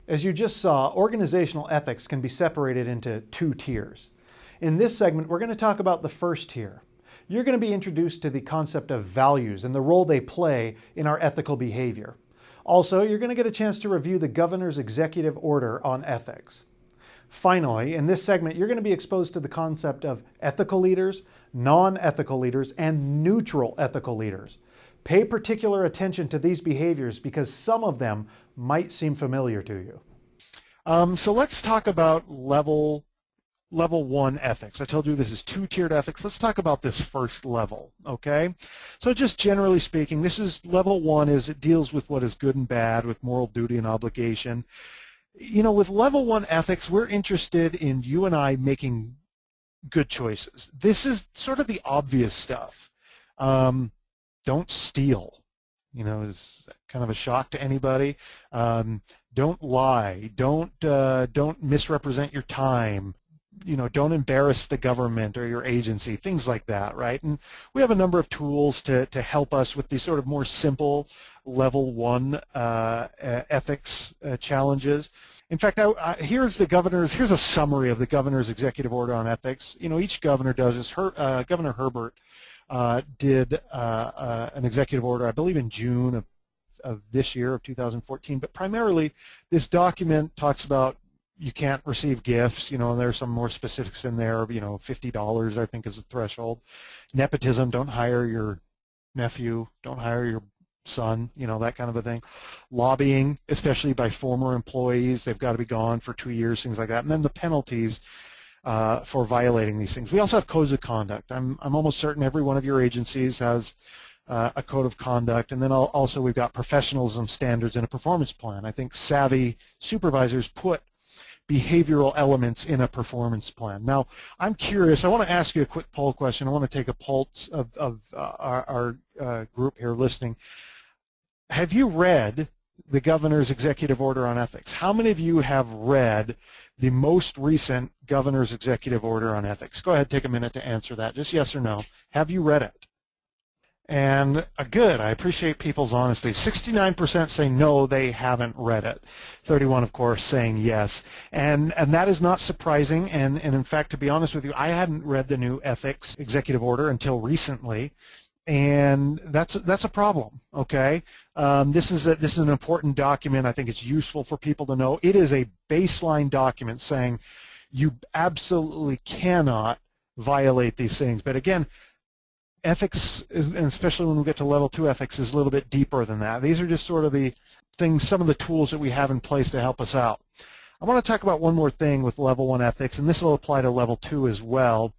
As you just saw, organizational ethics can be separated into two tiers. In this segment, we're going to talk about the first tier. You're going to be introduced to the concept of values and the role they play in our ethical behavior. Also, you're going to get a chance to review the governor's executive order on ethics. Finally, in this segment, you're going to be exposed to the concept of ethical leaders, non-ethical leaders, and neutral ethical leaders. Pay particular attention to these behaviors because some of them might seem familiar to you. So let's talk about level 1 ethics. I told you this is two-tiered ethics. Let's talk about this first level, okay? So just generally speaking, this is level 1 is it deals with what is good and bad, with moral duty and obligation. You know, with level 1 ethics, we're interested in you and I making good choices. This is sort of the obvious stuff. Don't steal. You know, is kind of a shock to anybody. Don't lie. Don't misrepresent your time. You know, don't embarrass the government or your agency, things like that, right? And we have a number of tools to help us with these sort of more simple level 1 ethics challenges. In fact, here's a summary of the governor's executive order on ethics. You know, each governor does this. Governor Herbert did an executive order, I believe in June of this year, of 2014, but primarily this document talks about you can't receive gifts, you know, and there's some more specifics in there, you know, $50 I think is the threshold. Nepotism, don't hire your nephew, don't hire your son, you know, that kind of a thing. Lobbying, especially by former employees, they've got to be gone for 2 years, things like that. And then the penalties for violating these things. We also have codes of conduct. I'm almost certain every one of your agencies has a code of conduct, and then also we've got professionalism standards and a performance plan. I think savvy supervisors put behavioral elements in a performance plan. Now, I'm curious. I want to ask you a quick poll question. I want to take a pulse of our group here listening. Have you read the governor's executive order on ethics? How many of you have read the most recent governor's executive order on ethics? Go ahead, take a minute to answer that. Just yes or no. Have you read it? And good, I appreciate people's honesty. 69% say no, they haven't read it. 31, of course, saying yes. And that is not surprising. And in fact, to be honest with you, I hadn't read the new ethics executive order until recently. And that's a problem, okay? This is an important document. I think it's useful for people to know. It is a baseline document saying you absolutely cannot violate these things. But again, ethics, and especially when we get to level 2 ethics, is a little bit deeper than that. These are just sort of the things, some of the tools that we have in place to help us out. I want to talk about one more thing with level 1 ethics, and this will apply to level 2 as well.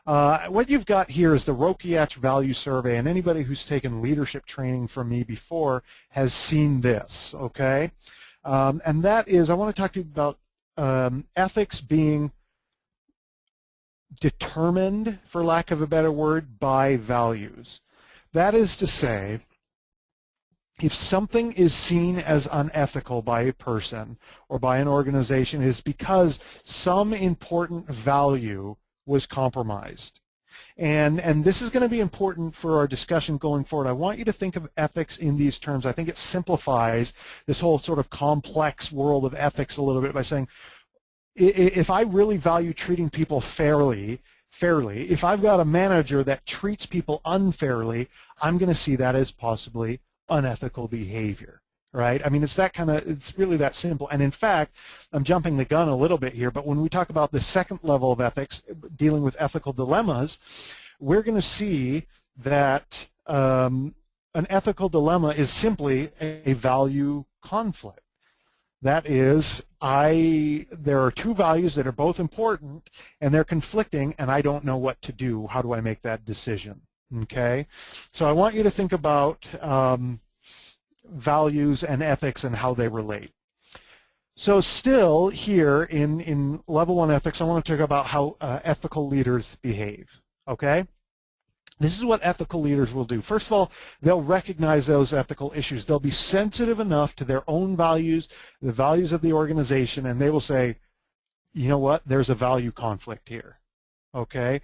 What you've got here is the Rokiach Value Survey, and anybody who's taken leadership training from me before has seen this, okay? And that is, I want to talk to you about ethics being determined, for lack of a better word, by values. That is to say, if something is seen as unethical by a person or by an organization, it is because some important value was compromised. And this is going to be important for our discussion going forward. I want you to think of ethics in these terms. I think it simplifies this whole sort of complex world of ethics a little bit by saying, if I really value treating people fairly, if I've got a manager that treats people unfairly, I'm going to see that as possibly unethical behavior, right? I mean, it's really that simple. And in fact, I'm jumping the gun a little bit here, but when we talk about the second level of ethics, dealing with ethical dilemmas, we're going to see that an ethical dilemma is simply a value conflict. That is, there are two values that are both important, and they're conflicting, and I don't know what to do. How do I make that decision? Okay? So I want you to think about values and ethics and how they relate. So still here in level 1 ethics, I want to talk about how ethical leaders behave. Okay? This is what ethical leaders will do. First of all, they'll recognize those ethical issues. They'll be sensitive enough to their own values, the values of the organization, and they will say, you know what, there's a value conflict here. Okay?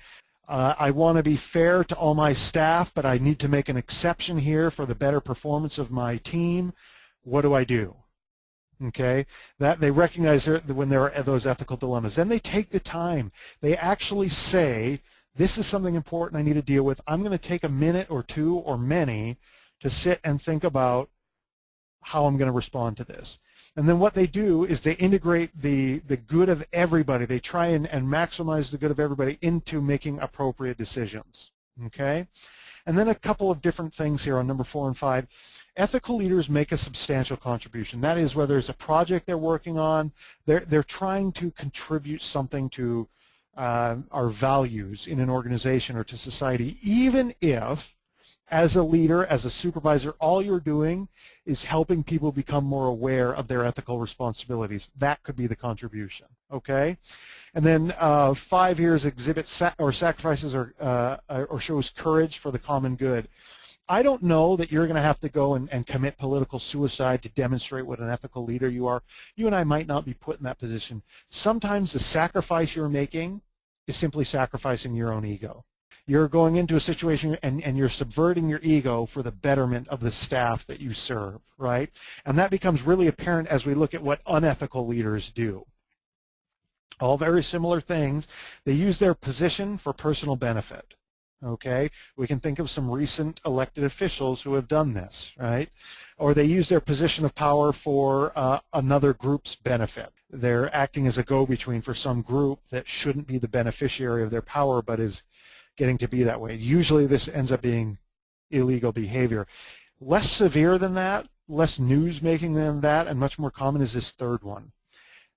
I want to be fair to all my staff, but I need to make an exception here for the better performance of my team. What do I do? Okay, that they recognize when there are those ethical dilemmas. Then they take the time. They actually say, this is something important I need to deal with. I'm going to take a minute or two or many to sit and think about how I'm going to respond to this. And then what they do is they integrate the good of everybody. They try and maximize the good of everybody into making appropriate decisions. Okay? And then a couple of different things here on number 4 and 5. Ethical leaders make a substantial contribution. That is, whether it's a project they're working on, they're trying to contribute something to our values in an organization or to society, even if, as a leader, as a supervisor, all you're doing is helping people become more aware of their ethical responsibilities. That could be the contribution, okay? And then 5 here is exhibits sacrifices or shows courage for the common good. I don't know that you're going to have to go and commit political suicide to demonstrate what an ethical leader you are. You and I might not be put in that position. Sometimes the sacrifice you're making is simply sacrificing your own ego. You're going into a situation and you're subverting your ego for the betterment of the staff that you serve, right? And that becomes really apparent as we look at what unethical leaders do. All very similar things. They use their position for personal benefit. Okay, we can think of some recent elected officials who have done this, right? Or they use their position of power for another group's benefit. They're acting as a go-between for some group that shouldn't be the beneficiary of their power but is getting to be that way. Usually this ends up being illegal behavior. Less severe than that, less news-making than that, and much more common is this third one.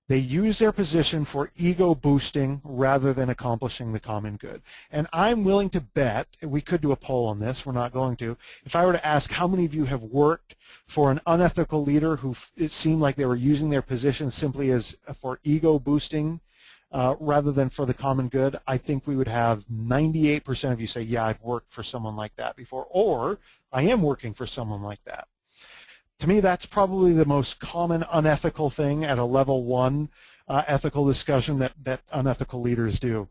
They use their position for ego boosting rather than accomplishing the common good. And I'm willing to bet, we could do a poll on this, we're not going to, if I were to ask how many of you have worked for an unethical leader who it seemed like they were using their position simply as for ego boosting rather than for the common good, I think we would have 98% of you say, yeah, I've worked for someone like that before, or I am working for someone like that. To me, that's probably the most common unethical thing at a level 1 ethical discussion that unethical leaders do.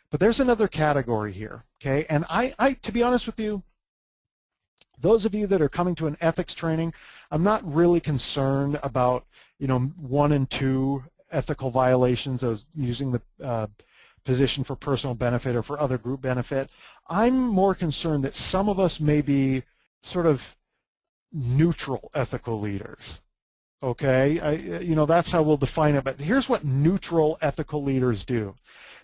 But there's another category here, okay? And I, to be honest with you, those of you that are coming to an ethics training, I'm not really concerned about, 1 and 2 ethical violations of using the position for personal benefit or for other group benefit. I'm more concerned that some of us may be sort of neutral ethical leaders, okay? That's how we'll define it, but here's what neutral ethical leaders do.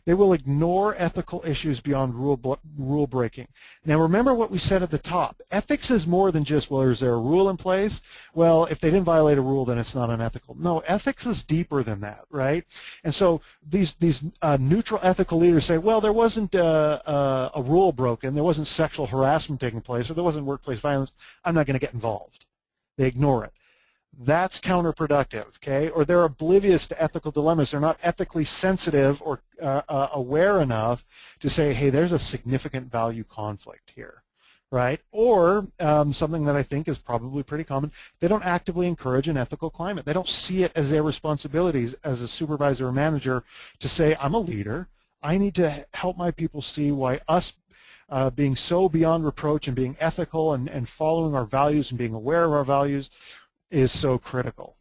They will ignore ethical issues beyond rule breaking. Now remember what we said at the top. Ethics is more than just, well, is there a rule in place? Well, if they didn't violate a rule, then it's not unethical. No, ethics is deeper than that, right? And so these neutral ethical leaders say, well, there wasn't a rule broken, there wasn't sexual harassment taking place, or there wasn't workplace violence, I'm not going to get involved. They ignore it. That's counterproductive, okay? Or they're oblivious to ethical dilemmas. They're not ethically sensitive or aware enough to say, hey, there's a significant value conflict here, right? Or something that I think is probably pretty common, they don't actively encourage an ethical climate. They don't see it as their responsibilities as a supervisor or manager to say, I'm a leader. I need to help my people see why us being so beyond reproach and being ethical and following our values and being aware of our values is so critical.